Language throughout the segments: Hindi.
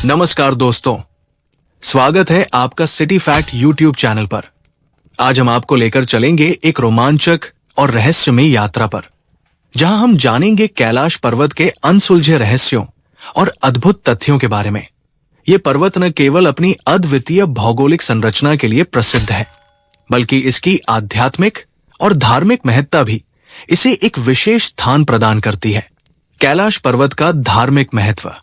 नमस्कार दोस्तों, स्वागत है आपका सिटी फैक्ट यूट्यूब चैनल पर। आज हम आपको लेकर चलेंगे एक रोमांचक और रहस्यमय यात्रा पर, जहां हम जानेंगे कैलाश पर्वत के अनसुलझे रहस्यों और अद्भुत तथ्यों के बारे में। ये पर्वत न केवल अपनी अद्वितीय भौगोलिक संरचना के लिए प्रसिद्ध है, बल्कि इसकी आध्यात्मिक और धार्मिक महत्ता भी इसे एक विशेष स्थान प्रदान करती है। कैलाश पर्वत का धार्मिक महत्व।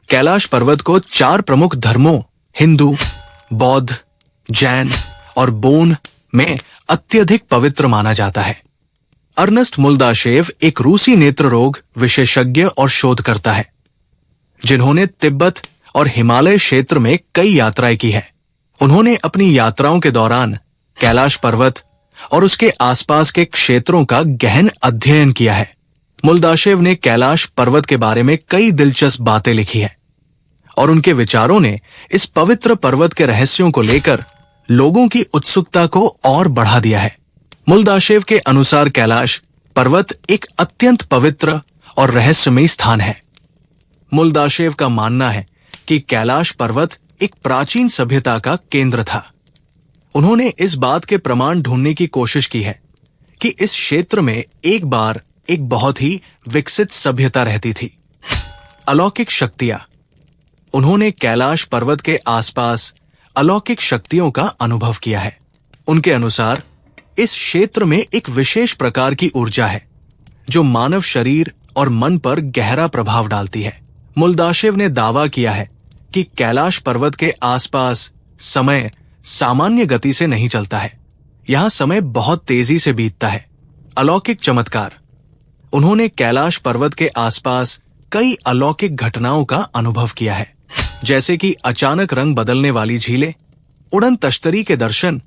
कैलाश पर्वत को 4 प्रमुख धर्मों हिंदू, बौद्ध, जैन और बोन में अत्यधिक पवित्र माना जाता है। अर्नेस्ट मोल्दाशेव एक रूसी नेत्र रोग विशेषज्ञ और शोधकर्ता है, जिन्होंने तिब्बत और हिमालय क्षेत्र में कई यात्राएं की है। उन्होंने अपनी यात्राओं के दौरान कैलाश पर्वत और उसके आसपास के क्षेत्रों का गहन अध्ययन किया है। मोल्दाशेव ने कैलाश पर्वत के बारे में कई दिलचस्प बातें लिखी है और उनके विचारों ने इस पवित्र पर्वत के रहस्यों को लेकर लोगों की उत्सुकता को और बढ़ा दिया है। मोल्दाशेव के अनुसार कैलाश पर्वत एक अत्यंत पवित्र और रहस्यमय स्थान है। मोल्दाशेव का मानना है कि कैलाश पर्वत एक प्राचीन सभ्यता का केंद्र था। उन्होंने इस बात के प्रमाण ढूंढने की कोशिश की है कि इस क्षेत्र में एक बार एक बहुत ही विकसित सभ्यता रहती थी। अलौकिक शक्तियां। उन्होंने कैलाश पर्वत के आसपास अलौकिक शक्तियों का अनुभव किया है। उनके अनुसार इस क्षेत्र में एक विशेष प्रकार की ऊर्जा है जो मानव शरीर और मन पर गहरा प्रभाव डालती है। मोल्दाशेव ने दावा किया है कि कैलाश पर्वत के आसपास समय सामान्य गति से नहीं चलता है। यहां समय बहुत तेजी से बीतता है। अलौकिक चमत्कार। उन्होंने कैलाश पर्वत के आसपास कई अलौकिक घटनाओं का अनुभव किया है, जैसे कि अचानक रंग बदलने वाली झीलें, उड़न तश्तरी के दर्शन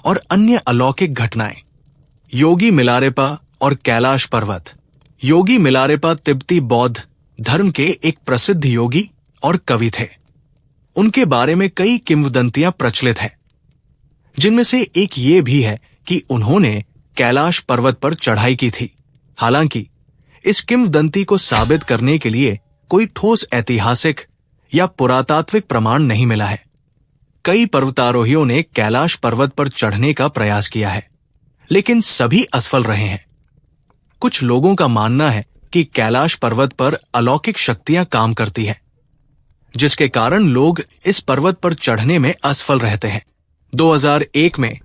और अन्य अलौकिक घटनाएं। योगी मिलारेपा और कैलाश पर्वत। योगी मिलारेपा तिब्बती बौद्ध धर्म के एक प्रसिद्ध योगी और कवि थे। उनके बारे में कई किंवदंतियां प्रचलित हैं, जिनमें से एक ये भी है कि उन्होंने कैलाश पर्वत पर चढ़ाई की थी। हालांकि इस किंवदंती को साबित करने के लिए कोई ठोस ऐतिहासिक या पुरातात्विक प्रमाण नहीं मिला है। कई पर्वतारोहियों ने कैलाश पर्वत पर चढ़ने का प्रयास किया है, लेकिन सभी असफल रहे हैं। कुछ लोगों का मानना है कि कैलाश पर्वत पर अलौकिक शक्तियां काम करती हैं, जिसके कारण लोग इस पर्वत पर चढ़ने में असफल रहते हैं। 2001 में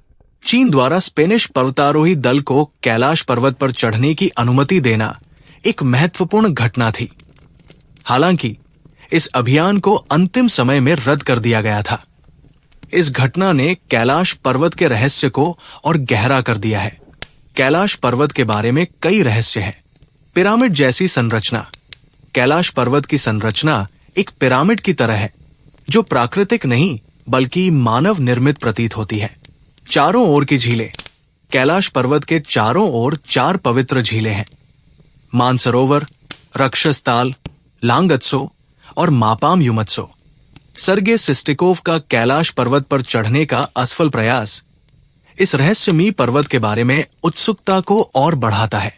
चीन द्वारा स्पेनिश पर्वतारोही दल को कैलाश पर्वत पर चढ़ने की अनुमति देना एक महत्वपूर्ण घटना थी। हालांकि इस अभियान को अंतिम समय में रद्द कर दिया गया था। इस घटना ने कैलाश पर्वत के रहस्य को और गहरा कर दिया है। कैलाश पर्वत के बारे में कई रहस्य हैं। पिरामिड जैसी संरचना। कैलाश पर्वत की संरचना एक पिरामिड की तरह है, जो प्राकृतिक नहीं बल्कि मानव निर्मित प्रतीत होती है। चारों ओर की झीलें। कैलाश पर्वत के चारों ओर 4 पवित्र झीलें हैं। मानसरोवर, रक्षसताल, लांगत्सो और मापाम युमत्सो। सर्गे सिस्टिकोव का कैलाश पर्वत पर चढ़ने का असफल प्रयास इस रहस्यमयी पर्वत के बारे में उत्सुकता को और बढ़ाता है।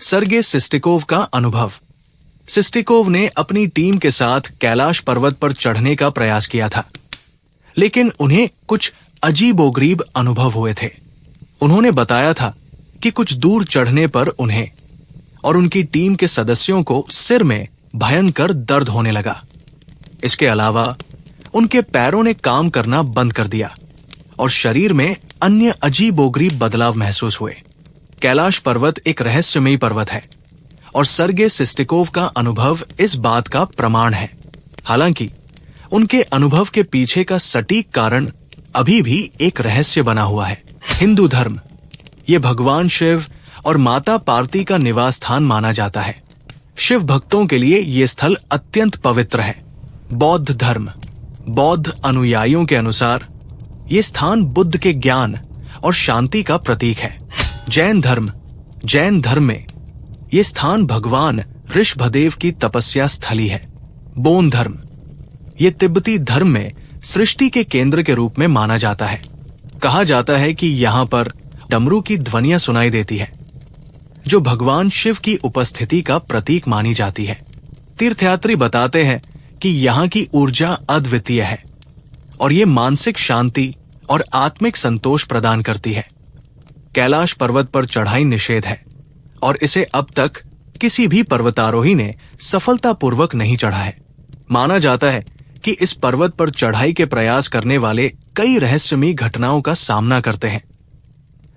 सर्गे सिस्टिकोव का अनुभव। सिस्टिकोव ने अपनी टीम के साथ कैलाश पर्वत पर चढ़ने का प्रयास किया था, लेकिन उन्हें कुछ अजीबोगरीब अनुभव हुए थे। उन्होंने बताया था कि कुछ दूर चढ़ने पर उन्हें और उनकी टीम के सदस्यों को सिर में भयंकर दर्द होने लगा। इसके अलावा उनके पैरों ने काम करना बंद कर दिया और शरीर में अन्य अजीबोगरीब बदलाव महसूस हुए। कैलाश पर्वत एक रहस्यमयी पर्वत है और सर्गे सिस्टिकोव का अनुभव इस बात का प्रमाण है। हालांकि उनके अनुभव के पीछे का सटीक कारण अभी भी एक रहस्य बना हुआ है। हिंदू धर्म। ये भगवान शिव और माता पार्वती का निवास स्थान माना जाता है। शिव भक्तों के लिए ये स्थल अत्यंत पवित्र है। बौद्ध धर्म। बौद्ध अनुयायियों के अनुसार ये स्थान बुद्ध के ज्ञान और शांति का प्रतीक है। जैन धर्म। जैन धर्म में ये स्थान भगवान ऋषभदेव की तपस्या स्थली है। बोन धर्म। ये तिब्बती धर्म में सृष्टि के केंद्र के रूप में माना जाता है। कहा जाता है कि यहाँ पर डमरू की ध्वनियां सुनाई देती है, जो भगवान शिव की उपस्थिति का प्रतीक मानी जाती है। तीर्थयात्री बताते हैं कि यहाँ की ऊर्जा अद्वितीय है और ये मानसिक शांति और आत्मिक संतोष प्रदान करती है। कैलाश पर्वत पर चढ़ाई निषेध है और इसे अब तक किसी भी पर्वतारोही ने सफलतापूर्वक नहीं चढ़ा है। माना जाता है कि इस पर्वत पर चढ़ाई के प्रयास करने वाले कई रहस्यमयी घटनाओं का सामना करते हैं,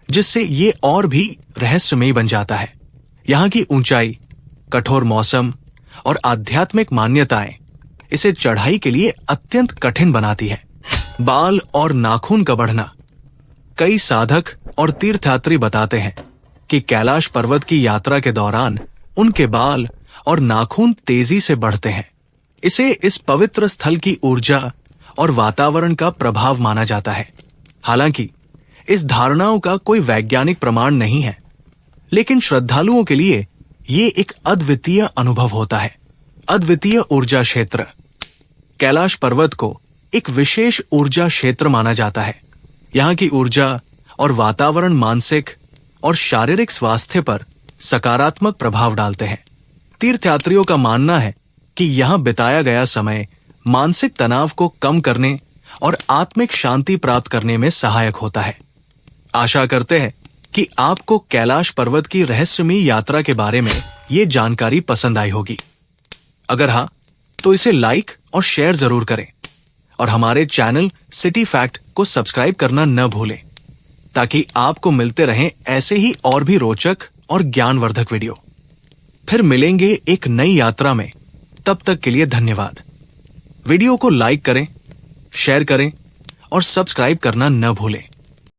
जिससे ये और भी रहस्यमयी बन जाता है। यहाँ की ऊंचाई, कठोर मौसम और आध्यात्मिक मान्यताएं इसे चढ़ाई के लिए अत्यंत कठिन बनाती है। बाल और नाखून का बढ़ना। कई साधक और तीर्थयात्री बताते हैं कि कैलाश पर्वत की यात्रा के दौरान उनके बाल और नाखून तेजी से बढ़ते हैं। इसे इस पवित्र स्थल की ऊर्जा और वातावरण का प्रभाव माना जाता है। हालांकि इस धारणाओं का कोई वैज्ञानिक प्रमाण नहीं है, लेकिन श्रद्धालुओं के लिए ये एक अद्वितीय अनुभव होता है। अद्वितीय ऊर्जा क्षेत्र। कैलाश पर्वत को एक विशेष ऊर्जा क्षेत्र माना जाता है। यहाँ की ऊर्जा और वातावरण मानसिक और शारीरिक स्वास्थ्य पर सकारात्मक प्रभाव डालते हैं। तीर्थयात्रियों का मानना है कि यहाँ बिताया गया समय मानसिक तनाव को कम करने और आत्मिक शांति प्राप्त करने में सहायक होता है। आशा करते हैं कि आपको कैलाश पर्वत की रहस्यमयी यात्रा के बारे में ये जानकारी पसंद आई होगी। अगर हाँ, तो इसे लाइक और शेयर जरूर करें और हमारे चैनल सिटी फैक्ट को सब्सक्राइब करना न भूलें, ताकि आपको मिलते रहें ऐसे ही और भी रोचक और ज्ञानवर्धक वीडियो। फिर मिलेंगे एक नई यात्रा में। तब तक के लिए धन्यवाद। वीडियो को लाइक करें, शेयर करें और सब्सक्राइब करना न भूलें।